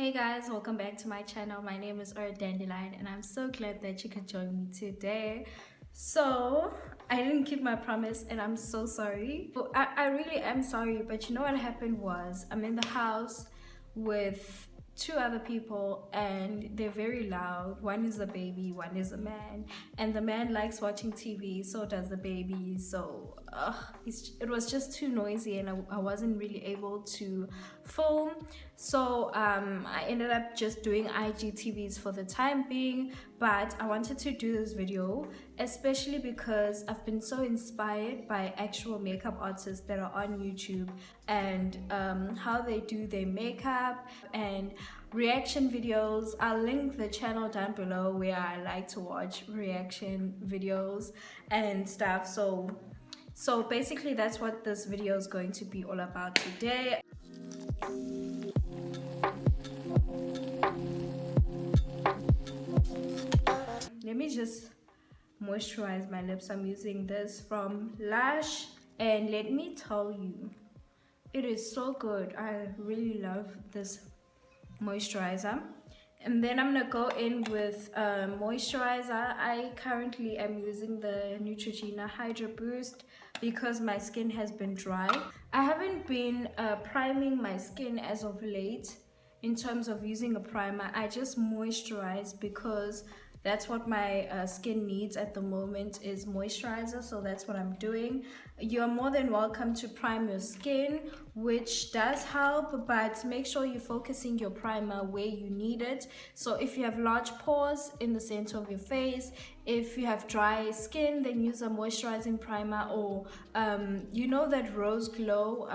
Hey guys, welcome back to my channel. My name is Dandelion and I'm so glad that you could join me today. So I didn't keep my promise and I'm so sorry. I really am sorry, but you know what happened was I'm in the house with two other people and they're very loud. One is a baby, one is a man, and the man likes watching TV, so does the baby. So it was just too noisy and I wasn't really able to film. So I ended up just doing IGTVs for the time being, but I wanted to do this video especially because I've been so inspired by actual makeup artists that are on YouTube and how they do their makeup and reaction videos. I'll link the channel down below where I like to watch reaction videos and stuff. So basically that's what this video is going to be all about today. Let me just moisturize my lips. I'm using this from Lush and let me tell you, it is so good. I really love this moisturizer. And then I'm gonna go in with moisturizer. I currently am using the Neutrogena Hydra Boost because my skin has been dry. I haven't been priming my skin as of late in terms of using a primer. I just moisturize because that's what my skin needs at the moment is moisturizer, so that's what I'm doing. You're more than welcome to prime your skin, which does help, but make sure you're focusing your primer where you need it. So if you have large pores in the center of your face, if you have dry skin, then use a moisturizing primer, or you know that Rose Glow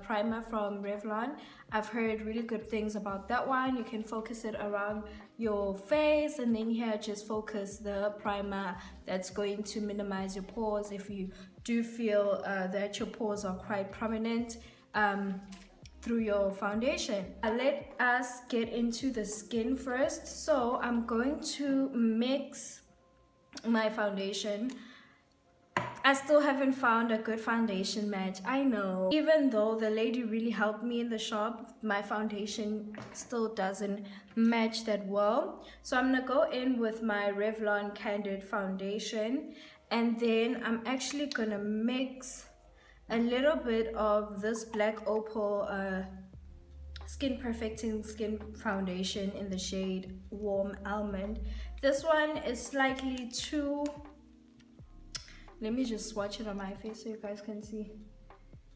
primer from Revlon. I've heard really good things about that one. You can focus it around your face, and then here just focus the primer that's going to minimize your pores if you do feel that your pores are quite prominent through your foundation. Let us get into the skin first. So I'm going to mix my foundation. I still haven't found a good foundation match, I know. Even though the lady really helped me in the shop, my foundation still doesn't match that well. So I'm gonna go in with my Revlon Candid foundation, and then I'm actually gonna mix a little bit of this Black Opal Skin Perfecting Skin Foundation in the shade Warm Almond. This one is slightly too... Let me just swatch it on my face so you guys can see.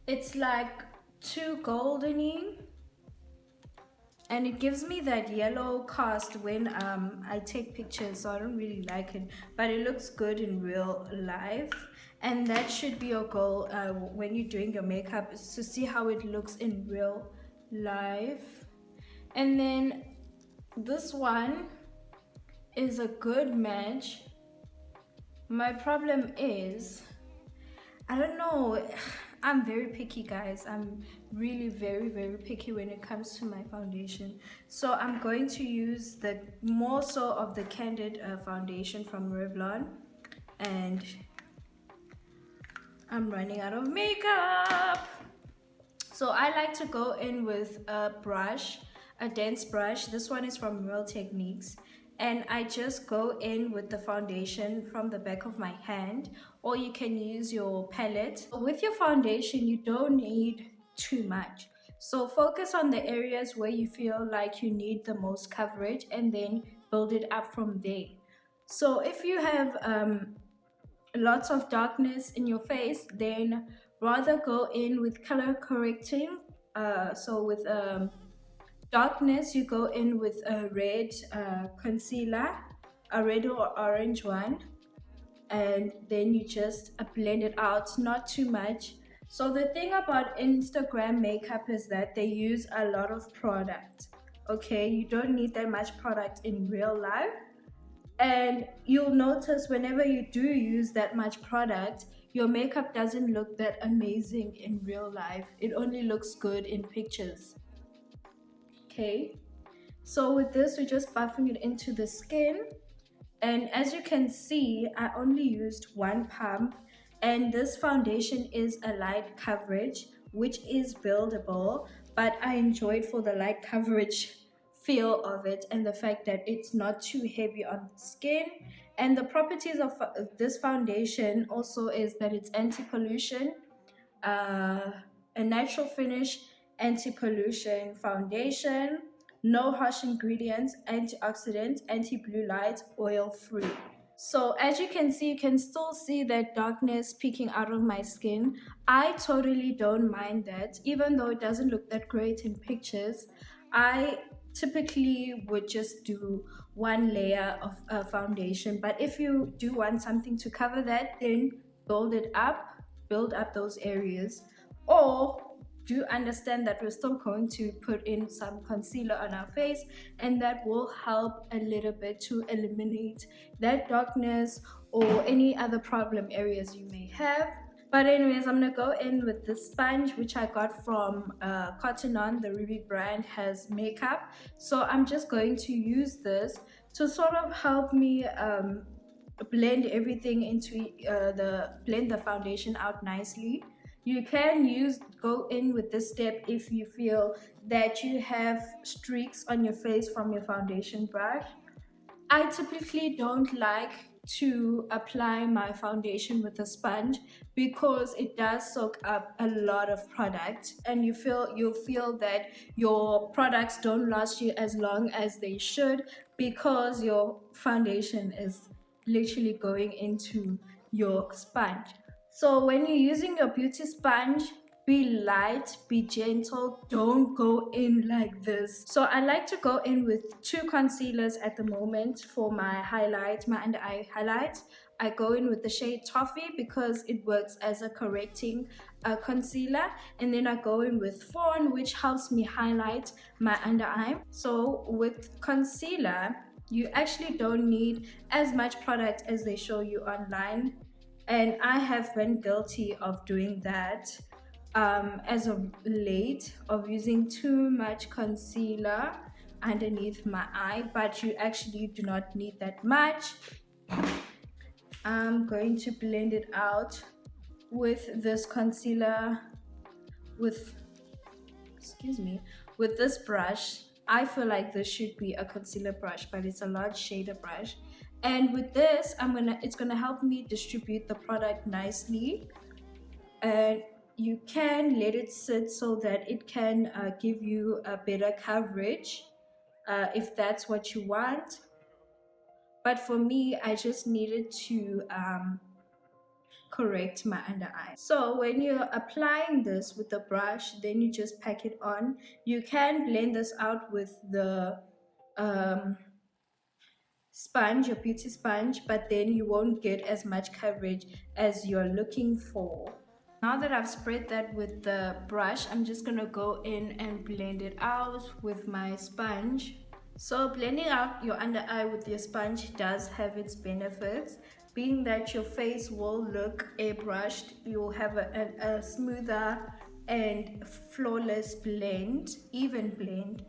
It's like too goldeny, and it gives me that yellow cast when I take pictures, so I don't really like it, but it looks good in real life. And that should be your goal when you're doing your makeup, is to see how it looks in real life. And then this one is a good match. My problem is, I don't know, I'm very picky, guys. I'm really very picky when it comes to my foundation. So I'm going to use the more so of the Candid foundation from Revlon, and I'm running out of makeup. So I like to go in with a brush, a dense brush. This one is from Real Techniques. And I just go in with the foundation from the back of my hand, or you can use your palette. With your foundation, you don't need too much. So focus on the areas where you feel like you need the most coverage and then build it up from there. So if you have lots of darkness in your face, then rather go in with color correcting. So with darkness, you go in with a red concealer, a red or orange one, and then you just blend it out, not too much. So the thing about Instagram makeup is that they use a lot of product. Okay, you don't need that much product in real life, and you'll notice whenever you do use that much product, your makeup doesn't look that amazing in real life. It only looks good in pictures. Okay, so with this, we're just buffing it into the skin, and as you can see, I only used one pump, and this foundation is a light coverage which is buildable, but I enjoyed for the light coverage feel of it and the fact that it's not too heavy on the skin. And the properties of this foundation also is that it's anti-pollution, uh, a natural finish, anti-pollution foundation, no harsh ingredients, antioxidant, anti-blue light, oil free. So as you can see, you can still see that darkness peeking out of my skin. I totally don't mind that, even though it doesn't look that great in pictures. I typically would just do one layer of foundation, but if you do want something to cover that, then build it up, build up those areas. Or do understand that we're still going to put in some concealer on our face, and that will help a little bit to eliminate that darkness or any other problem areas you may have. But anyways, I'm gonna go in with this sponge which I got from Cotton On. The Ruby brand has makeup, so I'm just going to use this to sort of help me blend everything into blend the foundation out nicely. You can go in with this step if you feel that you have streaks on your face from your foundation brush. I typically don't like to apply my foundation with a sponge because it does soak up a lot of product, and you'll feel that your products don't last you as long as they should because your foundation is literally going into your sponge. So when you're using your beauty sponge, be light, be gentle, don't go in like this. So I like to go in with two concealers at the moment for my highlight, my under eye highlight. I go in with the shade Toffee because it works as a correcting concealer, and then I go in with Fawn, which helps me highlight my under eye. So with concealer, you actually don't need as much product as they show you online, and I have been guilty of doing that as of late, of using too much concealer underneath my eye, but you actually do not need that much. I'm going to blend it out with this concealer with this brush. I feel like this should be a concealer brush, but it's a large shader brush. And with this, it's gonna help me distribute the product nicely. And you can let it sit so that it can give you a better coverage if that's what you want. But for me, I just needed to correct my under eye. So when you're applying this with the brush, then you just pack it on. You can blend this out with the sponge, your beauty sponge, but then you won't get as much coverage as you're looking for. Now that I've spread that with the brush, I'm just gonna go in and blend it out with my sponge. So blending out your under eye with your sponge does have its benefits, being that your face will look airbrushed. You'll have a smoother and flawless blend, even blend.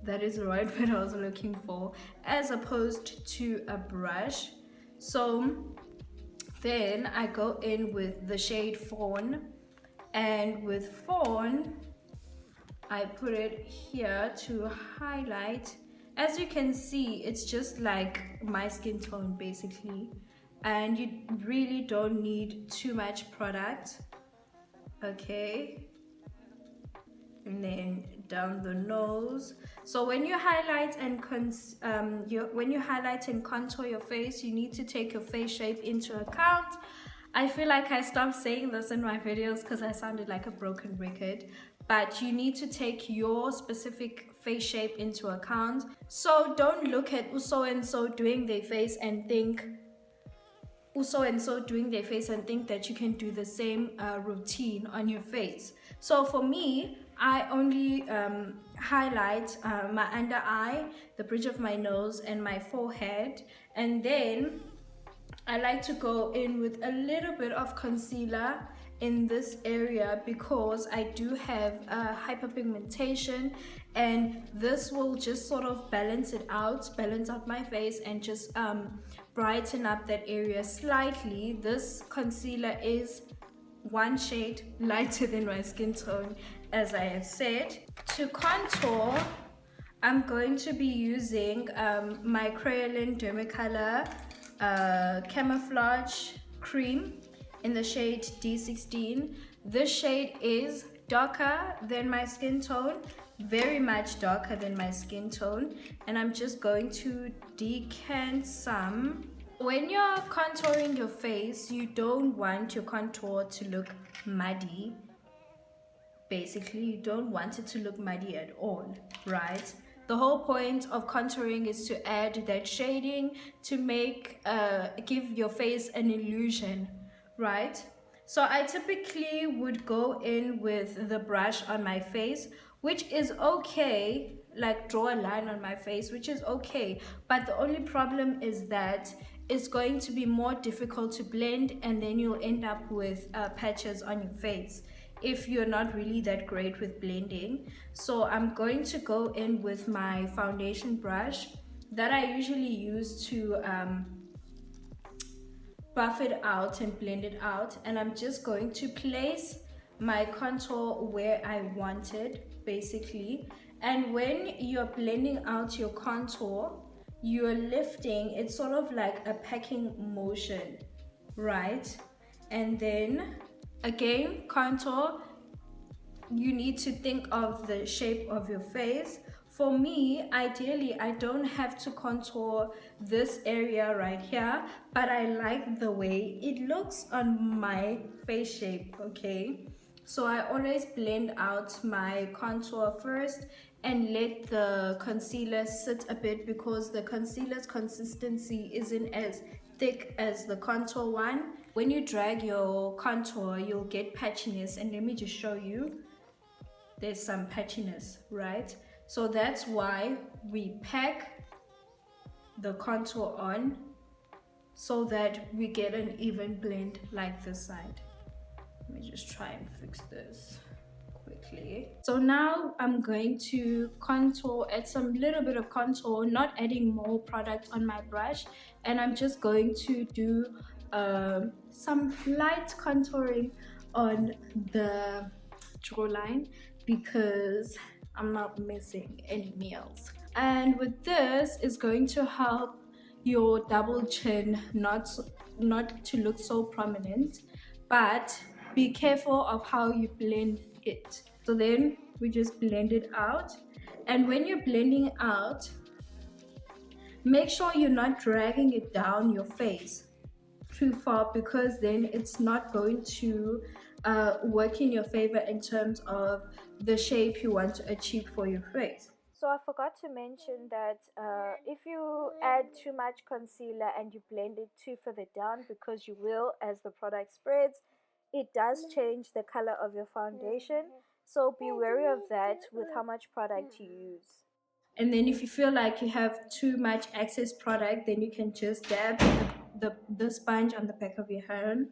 That is the right word I was looking for, as opposed to a brush. So then I go in with the shade Fawn, and with Fawn I put it here to highlight. As you can see, it's just like my skin tone basically, and you really don't need too much product. Okay, and then down the nose. So when you highlight and contour your face, you need to take your face shape into account. I feel like I stopped saying this in my videos because I sounded like a broken record, but you need to take your specific face shape into account. So don't look at so and so doing their face and think that you can do the same routine on your face. So for me, I only highlight my under eye, the bridge of my nose, and my forehead, and then I like to go in with a little bit of concealer in this area because I do have hyperpigmentation, and this will just sort of balance out my face and just brighten up that area slightly. This concealer is one shade lighter than my skin tone, as I have said. To contour, I'm going to be using my Crayolin Dermacolor Camouflage Cream in the shade D16. This shade is darker than my skin tone, very much darker than my skin tone, and I'm just going to decant some. When you're contouring your face, you don't want your contour to look muddy. Basically, you don't want it to look muddy at all, right? The whole point of contouring is to add that shading to make give your face an illusion, right? So I typically would go in with the brush on my face, which is okay, like draw a line on my face, which is okay, but the only problem is that it's going to be more difficult to blend, and then you'll end up with patches on your face if you're not really that great with blending. So I'm going to go in with my foundation brush that I usually use to buff it out and blend it out, and I'm just going to place my contour where I want it, basically. And when you're blending out your contour, you're lifting, it's sort of like a packing motion, right? And then again, contour, you need to think of the shape of your face. For me, ideally, I don't have to contour this area right here, but I like the way it looks on my face shape, okay? So I always blend out my contour first and let the concealer sit a bit, because the concealer's consistency isn't as thick as the contour one. When you drag your contour, you'll get patchiness, and let me just show you. There's some patchiness, right? So that's why we pack the contour on, so that we get an even blend like this side. Let me just try and fix this quickly. So now I'm going to contour, add some little bit of contour, not adding more product on my brush, and I'm just going to do some light contouring on the jawline, because I'm not missing any nails. And with this, is going to help your double chin not to look so prominent, but be careful of how you blend it. So then we just blend it out, and when you're blending out, make sure you're not dragging it down your face too far, because then it's not going to work in your favor in terms of the shape you want to achieve for your face. So I forgot to mention that if you add too much concealer and you blend it too further down, because you will as the product spreads, it does change the color of your foundation. So be wary of that with how much product you use. And then if you feel like you have too much excess product, then you can just dab the sponge on the back of your hand,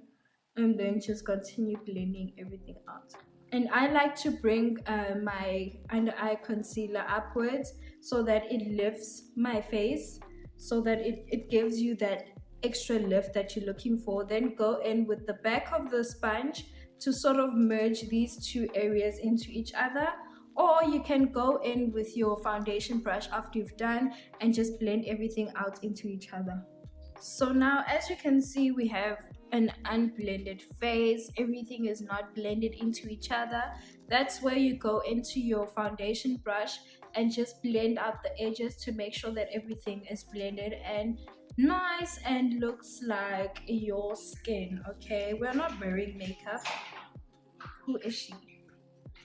and then just continue blending everything out. And I like to bring my under eye concealer upwards, so that it lifts my face, so that it gives you that extra lift that you're looking for. Then go in with the back of the sponge to sort of merge these two areas into each other, or you can go in with your foundation brush after you've done and just blend everything out into each other. So now, as you can see, we have an unblended face. Everything is not blended into each other. That's where you go into your foundation brush and just blend out the edges to make sure that everything is blended and nice and looks like your skin. Okay, we're not wearing makeup. Who is she?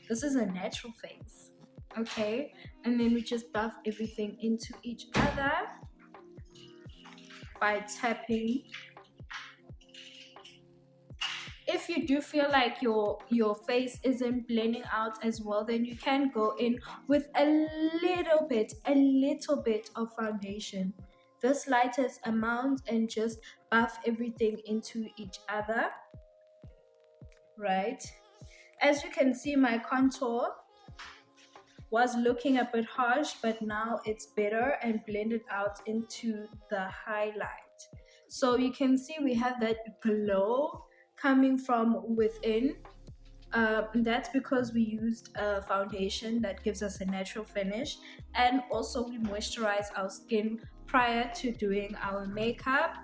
This is a natural face. Okay, and then we just buff everything into each other by tapping. If you do feel like your face isn't blending out as well, then you can go in with a little bit of foundation, the slightest amount, and just buff everything into each other, right? As you can see, my contour was looking a bit harsh, but now it's better and blended out into the highlight. So you can see we have that glow coming from within That's because we used a foundation that gives us a natural finish, and also we moisturize our skin prior to doing our makeup.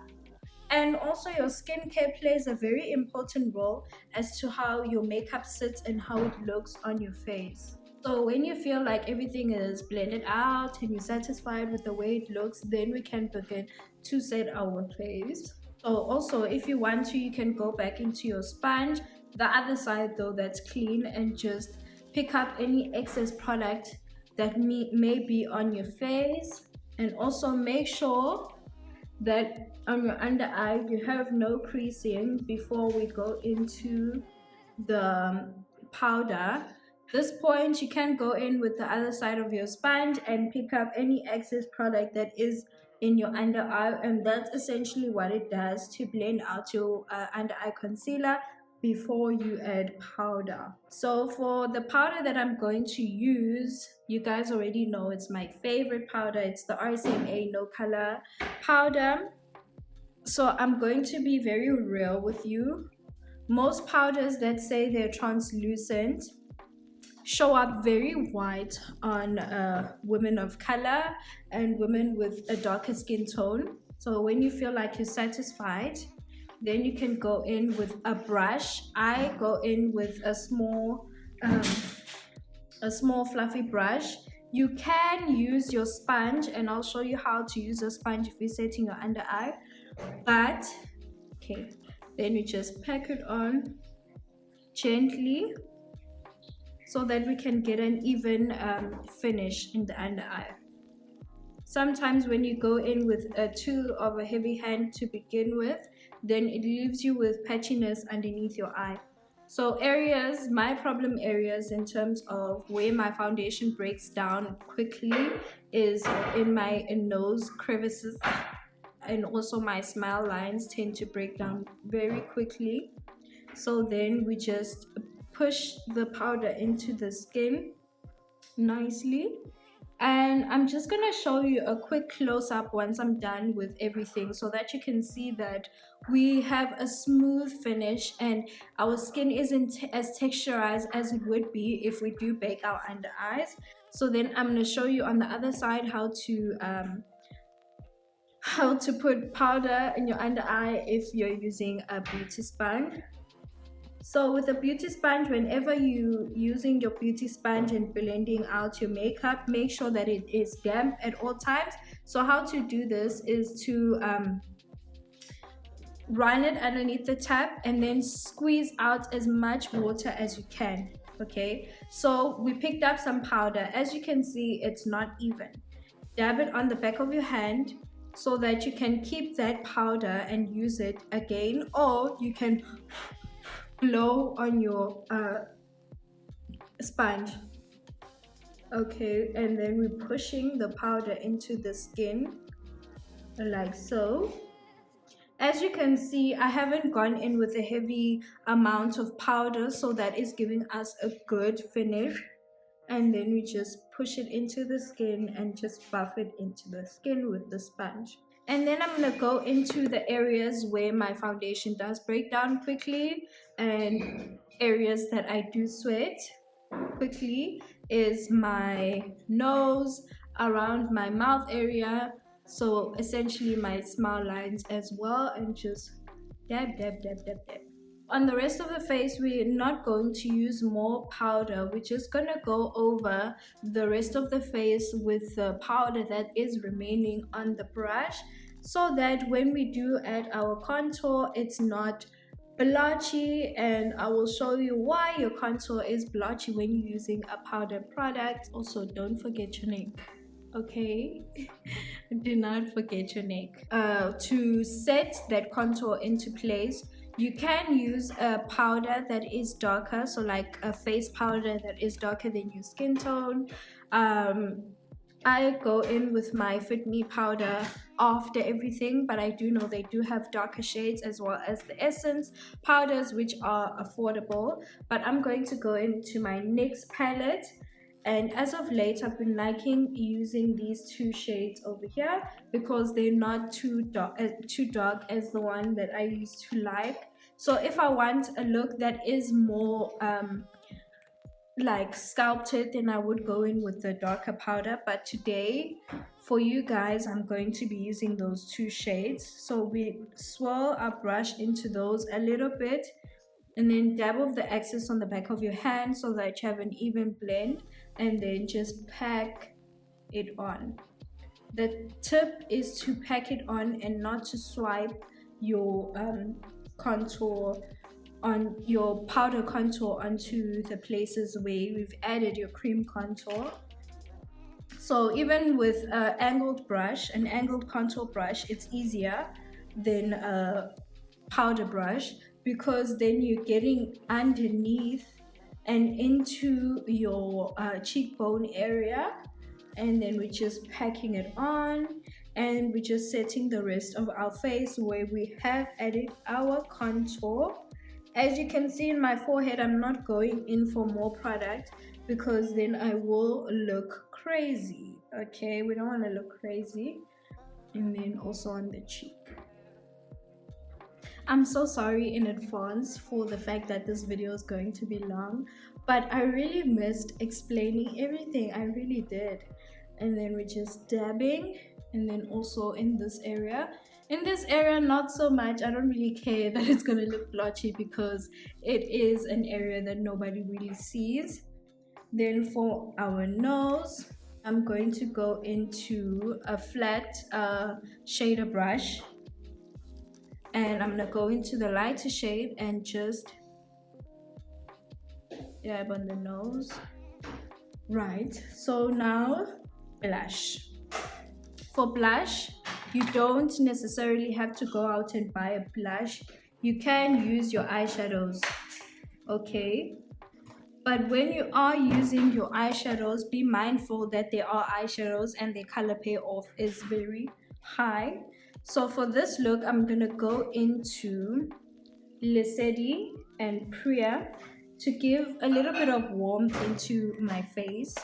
And also, your skincare plays a very important role as to how your makeup sits and how it looks on your face. So, when you feel like everything is blended out and you're satisfied with the way it looks, then we can begin to set our face. So, also, if you want to, you can go back into your sponge, the other side though, that's clean, and just pick up any excess product that may be on your face. And also, make sure that on your under eye you have no creasing before we go into the powder. This point you can go in with the other side of your sponge and pick up any excess product that is in your under eye, and that's essentially what it does to blend out your under eye concealer before you add powder. So for the powder that I'm going to use, you guys already know it's my favorite powder. It's the RCMA No Color powder. So I'm going to be very real with you. Most powders that say they're translucent show up very white on women of color and women with a darker skin tone. So when you feel like you're satisfied, then you can go in with a brush. I go in with a small fluffy brush. You can use your sponge, and I'll show you how to use a sponge if you're setting your under eye. But okay, then you just pack it on gently so that we can get an even finish in the under eye. Sometimes when you go in with too of a heavy hand to begin with, then it leaves you with patchiness underneath your eye. So areas, my problem areas in terms of where my foundation breaks down quickly is in my nose crevices, and also my smile lines tend to break down very quickly. So then we just push the powder into the skin nicely. And I'm just gonna show you a quick close-up once I'm done with everything, so that you can see that we have a smooth finish and our skin isn't as texturized as it would be if we do bake our under eyes. So then I'm gonna show you on the other side how to put powder in your under eye if you're using a beauty sponge. So with a beauty sponge, whenever you using your beauty sponge and blending out your makeup, make sure that it is damp at all times. So how to do this is to run it underneath the tap and then squeeze out as much water as you can. Okay, so we picked up some powder. As you can see, it's not even. Dab it on the back of your hand so that you can keep that powder and use it again, or you can blow on your sponge. Okay, and then we're pushing the powder into the skin like so. As you can see, I haven't gone in with a heavy amount of powder, so that is giving us a good finish. And then we just push it into the skin and just buff it into the skin with the sponge. And then I'm gonna go into the areas where my foundation does break down quickly, and areas that I do sweat quickly is my nose, around my mouth area, so essentially my smile lines as well, and just dab, dab, dab, dab, dab. On the rest of the face, we're not going to use more powder. We're just gonna go over the rest of the face with the powder that is remaining on the brush, so that when we do add our contour, it's not blotchy. And I will show you why your contour is blotchy when you're using a powder product. Also, don't forget your neck. Okay, do not forget your neck. To set that contour into place, you can use a powder that is darker, so like a face powder that is darker than your skin tone. I go in with my Fit Me powder after everything, but I do know they do have darker shades as well as the Essence powders, which are affordable. But I'm going to go into my NYX palette, and as of late I've been liking using these two shades over here because they're not too dark as the one that I used to like. So if I want a look that is more like sculpted, then I would go in with the darker powder. But today for you guys, I'm going to be using those two shades. So we swirl our brush into those a little bit, and then dab off the excess on the back of your hand so that you have an even blend, and then just pack it on. The tip is to pack it on and not to swipe your contour on your powder contour onto the places where we've added your cream contour. So even with an angled contour brush, it's easier than a powder brush, because then you're getting underneath and into your cheekbone area, and then we're just packing it on, and we're just setting the rest of our face where we have added our contour. As you can see in my forehead, I'm not going in for more product because then I will look crazy. Okay, we don't want to look crazy. And then also on the cheek. I'm so sorry in advance for the fact that this video is going to be long, but I really missed explaining everything. I really did. And then we're just dabbing, and then also in this area. In this area, not so much. I don't really care that it's gonna look blotchy because it is an area that nobody really sees. Then for our nose, I'm going to go into a flat shader brush, and I'm gonna go into the lighter shade and just dab on the nose. Right, so now blush. For blush, you don't necessarily have to go out and buy a blush. You can use your eyeshadows, okay? But when you are using your eyeshadows, be mindful that they are eyeshadows and their color payoff is very high. So for this look, I'm gonna go into Lesedi and Priya to give a little bit of warmth into my face.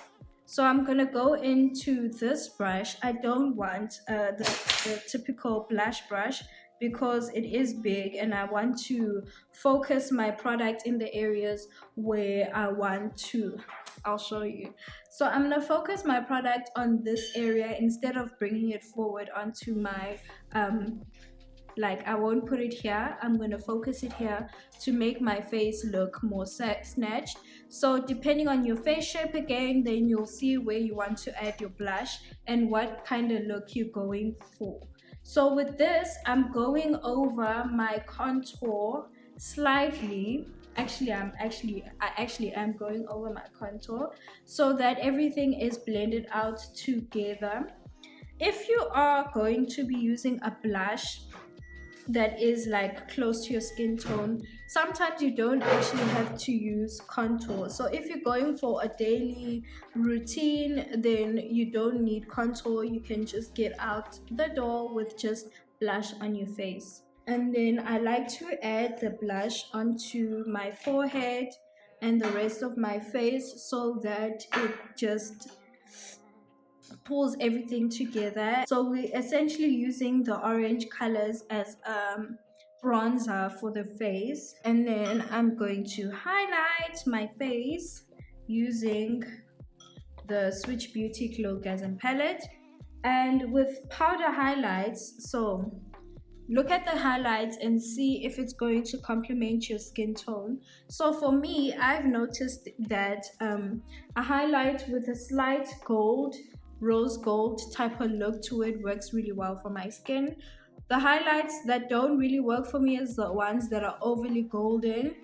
So I'm gonna go into this brush. I don't want the typical blush brush because it is big, and I want to focus my product in the areas where I want to. I'll show you. So I'm gonna focus my product on this area instead of bringing it forward onto my like, I won't put it here. I'm gonna focus it here to make my face look more snatched. So depending on your face shape again, then you'll see where you want to add your blush and what kind of look you're going for. So with this, I'm going over my contour slightly. Actually, I actually am going over my contour so that everything is blended out together. If you are going to be using a blush that is like close to your skin tone, sometimes you don't actually have to use contour. So if you're going for a daily routine, then you don't need contour. You can just get out the door with just blush on your face. And then I like to add the blush onto my forehead and the rest of my face so that it just pulls everything together. So we're essentially using the orange colors as bronzer for the face, and then I'm going to highlight my face using the Switch Beauty Glow Gasm palette and with powder highlights. So look at the highlights and see if it's going to complement your skin tone. So for me, I've noticed that a highlight with a slight gold, rose gold type of look to it works really well for my skin. The highlights that don't really work for me is the ones that are overly golden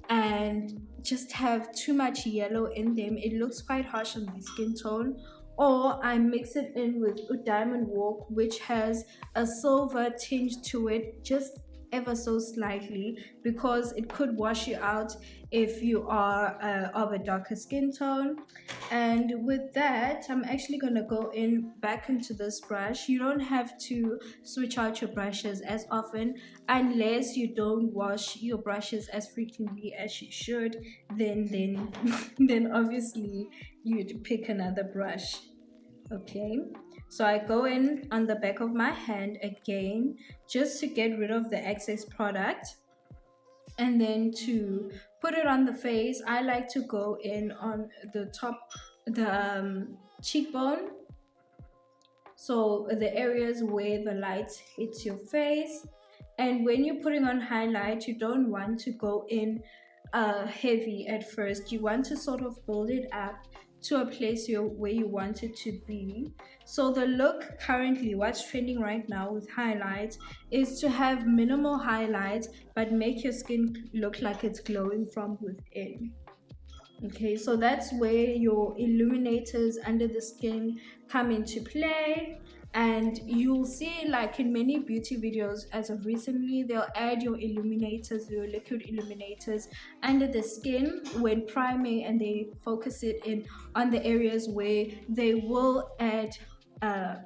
and just have too much yellow in them. It looks quite harsh on my skin tone. Or I mix it in with Diamond Walk, which has a silver tinge to it, just ever so slightly, because it could wash you out if you are of a darker skin tone. And with that, I'm actually going to go in back into this brush. You don't have to switch out your brushes as often unless you don't wash your brushes as frequently as you should. Then obviously you'd pick another brush. Okay, so I go in on the back of my hand again just to get rid of the excess product. And then to put it on the face, I like to go in on the top, the cheekbone. So the areas where the light hits your face. And when you're putting on highlight, you don't want to go in heavy at first. You want to sort of build it up to a place where you want it to be. So the look currently, what's trending right now with highlights, is to have minimal highlights but make your skin look like it's glowing from within. Okay, so that's where your illuminators under the skin come into play. And you'll see, like in many beauty videos as of recently, they'll add your illuminators, your liquid illuminators under the skin when priming, and they focus it in on the areas where they will add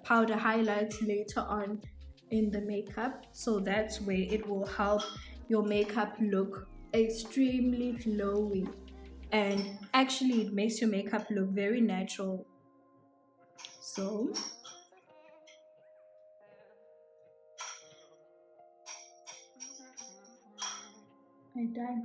powder highlights later on in the makeup. So that's where it will help your makeup look extremely glowy, and actually it makes your makeup look very natural. So I died.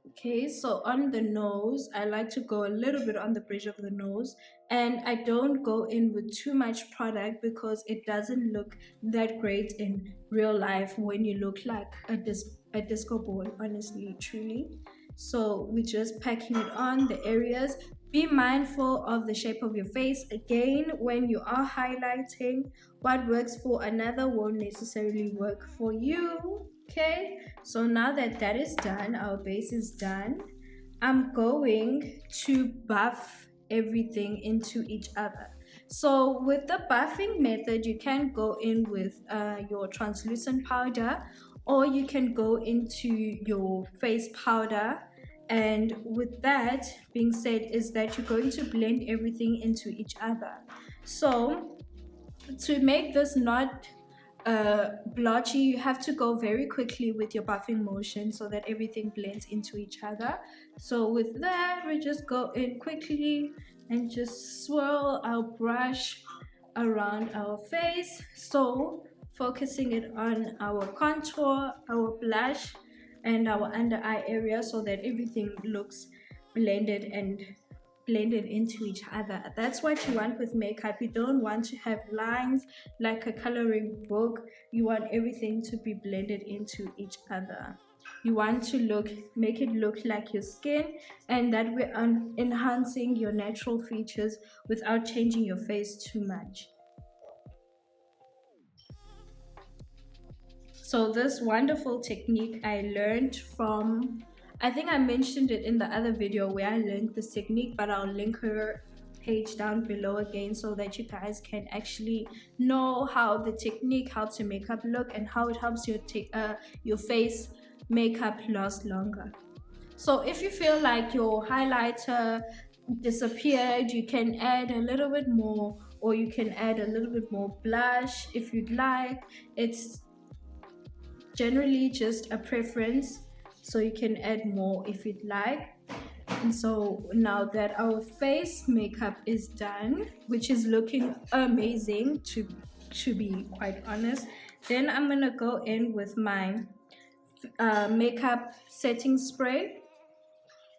Okay, so on the nose, I like to go a little bit on the bridge of the nose, and I don't go in with too much product because it doesn't look that great in real life when you look like a disco ball, honestly, truly. So we're just packing it on the areas. Be mindful of the shape of your face. Again, when you are highlighting, what works for another won't necessarily work for you. Okay, so now that that is done, our base is done, I'm going to buff everything into each other. So with the buffing method, you can go in with your translucent powder, or you can go into your face powder. And with that being said, is that you're going to blend everything into each other. So to make this not blotchy, you have to go very quickly with your buffing motion so that everything blends into each other. So with that, we just go in quickly and just swirl our brush around our face. So focusing it on our contour, our blush, and our under eye area so that everything looks blended and blended into each other. That's what you want with makeup. You don't want to have lines like a coloring book. You want everything to be blended into each other. You want to make it look like your skin, and that we're enhancing your natural features without changing your face too much. So this wonderful technique I learned from, I think I mentioned it in the other video where I learned this technique, but I'll link her page down below again so that you guys can actually know how the technique helps your makeup look and how it helps your face makeup last longer. So if you feel like your highlighter disappeared, you can add a little bit more, or you can add a little bit more blush if you'd like. It's generally just a preference, so you can add more if you'd like. And so now that our face makeup is done, which is looking amazing to be quite honest, then I'm gonna go in with my makeup setting spray.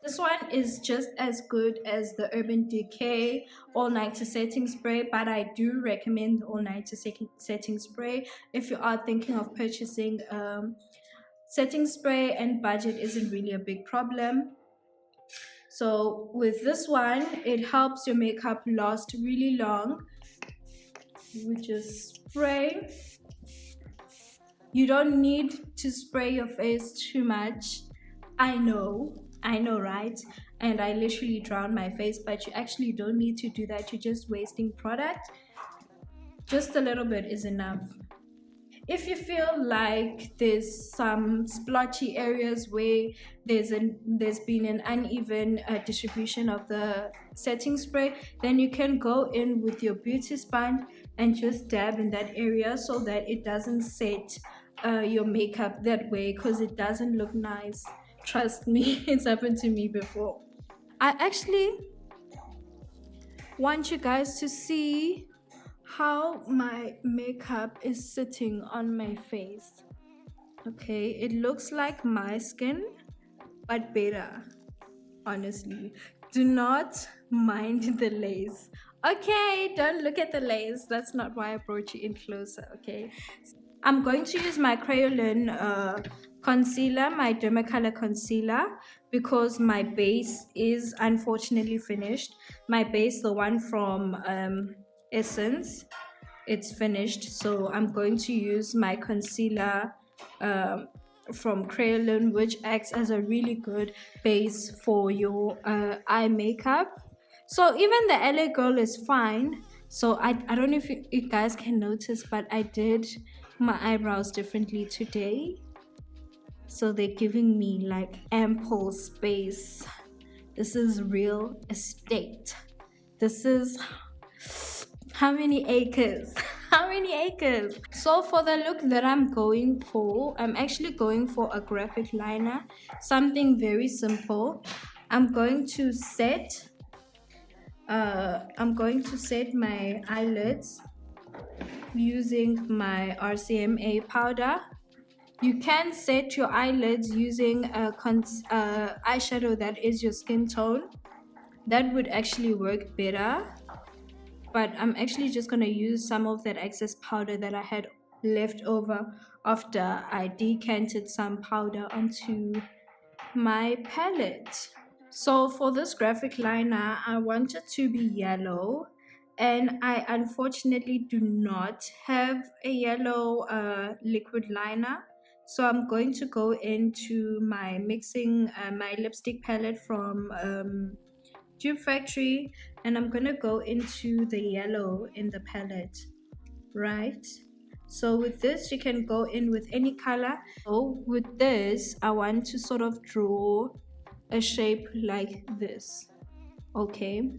This one is just as good as the Urban Decay All Nighter Setting Spray, but I do recommend the All Nighter Setting Spray if you are thinking of purchasing setting spray and budget isn't really a big problem. So with this one, it helps your makeup last really long. You just spray. You don't need to spray your face too much. I know, right? And I literally drown my face, but you actually don't need to do that. You're just wasting product. Just a little bit is enough. If you feel like there's some splotchy areas where there's been an uneven distribution of the setting spray, then you can go in with your beauty sponge and just dab in that area so that it doesn't set your makeup that way, because it doesn't look nice. Trust me, it's happened to me before. I actually want you guys to see how my makeup is sitting on my face. Okay, it looks like my skin, but better, honestly. Do not mind the lace. Okay, don't look at the lace. That's not why I brought you in closer, okay? I'm going to use my Crayolan concealer, my Dermacolor concealer, because my base is unfortunately finished. My base, the one from Essence, it's finished. So I'm going to use my concealer um, from Crayolan, which acts as a really good base for your eye makeup. So even the LA Girl is fine. So I don't know if you guys can notice, but I did my eyebrows differently today. So they're giving me like ample space. This is real estate. This is how many acres? How many acres? So for the look that I'm going for, I'm actually going for a graphic liner, something very simple. I'm going to set my eyelids using my RCMA powder. You can set your eyelids using a eyeshadow that is your skin tone. That would actually work better. But I'm actually just going to use some of that excess powder that I had left over after I decanted some powder onto my palette. So for this graphic liner, I want it to be yellow, and I unfortunately do not have a yellow liquid liner. So I'm going to go into my my lipstick palette from Dupe Factory, and I'm gonna go into the yellow in the palette, right? So with this, you can go in with any color. So with this, I want to sort of draw a shape like this, okay?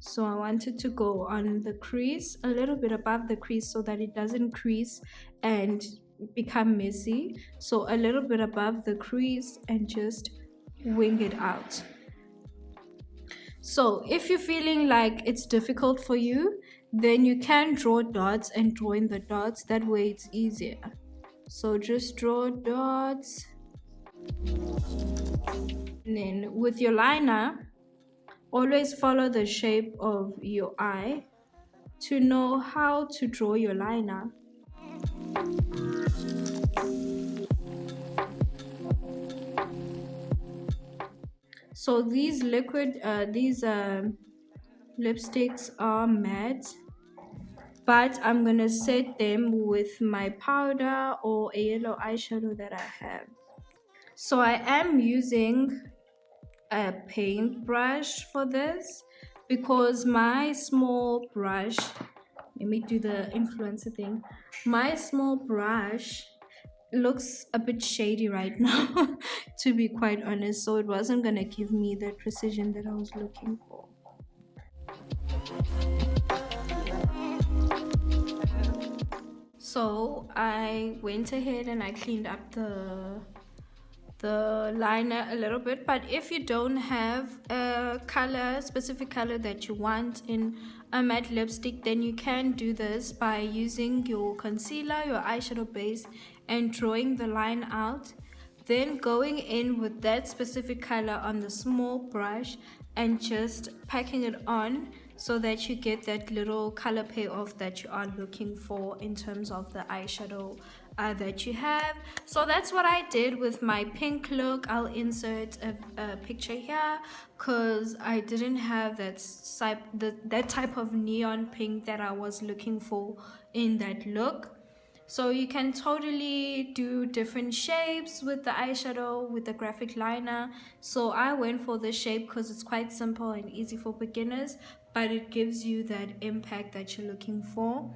So I wanted to go on the crease, a little bit above the crease so that it doesn't crease and become messy. So a little bit above the crease and just wing it out. So if you're feeling like it's difficult for you, then you can draw dots and draw in the dots. That way it's easier. So just draw dots. And then with your liner, always follow the shape of your eye to know how to draw your liner. So these lipsticks are matte, but I'm gonna set them with my powder or a yellow eyeshadow that I have. So I am using a paintbrush for this because my small brush, let me do the influencer thing. My small brush looks a bit shady right now, to be quite honest, so it wasn't gonna give me the precision that I was looking for. So I went ahead and I cleaned up the liner a little bit, but if you don't have a specific color that you want in a matte lipstick, then you can do this by using your concealer, your eyeshadow base, and drawing the line out, then going in with that specific color on the small brush and just packing it on so that you get that little color payoff that you are looking for in terms of the eyeshadow that you have. So that's what I did with my pink look. I'll insert a picture here because I didn't have that type of neon pink that I was looking for in that look. So you can totally do different shapes with the eyeshadow, with the graphic liner. So I went for this shape because it's quite simple and easy for beginners, but it gives you that impact that you're looking for.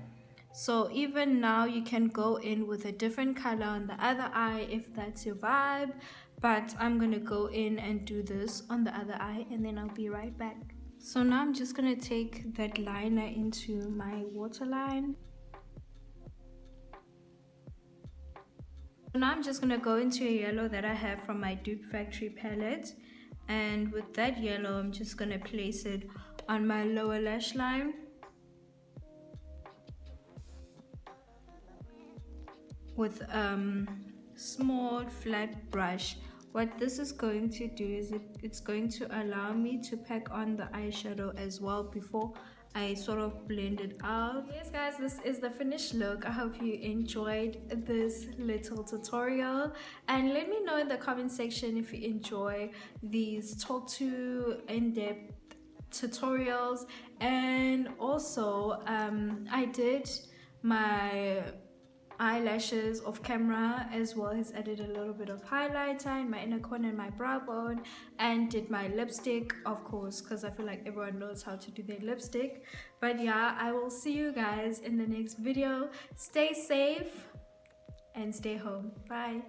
So even now you can go in with a different color on the other eye if that's your vibe, but I'm gonna go in and do this on the other eye and then I'll be right back. So now I'm just gonna take that liner into my waterline. Now I'm just gonna go into a yellow that I have from my Dupe Factory palette, and with that yellow I'm just gonna place it on my lower lash line with small flat brush. What this is going to do is it's going to allow me to pack on the eyeshadow as well before I sort of blend it out. Yes guys, this is the finished look. I hope you enjoyed this little tutorial, and let me know in the comment section if you enjoy these talk to in-depth tutorials. And also I did my eyelashes off camera, as well as added a little bit of highlighter in my inner corner and my brow bone, and did my lipstick, of course, because I feel like everyone knows how to do their lipstick. But yeah, I will see you guys in the next video. Stay safe and stay home. Bye.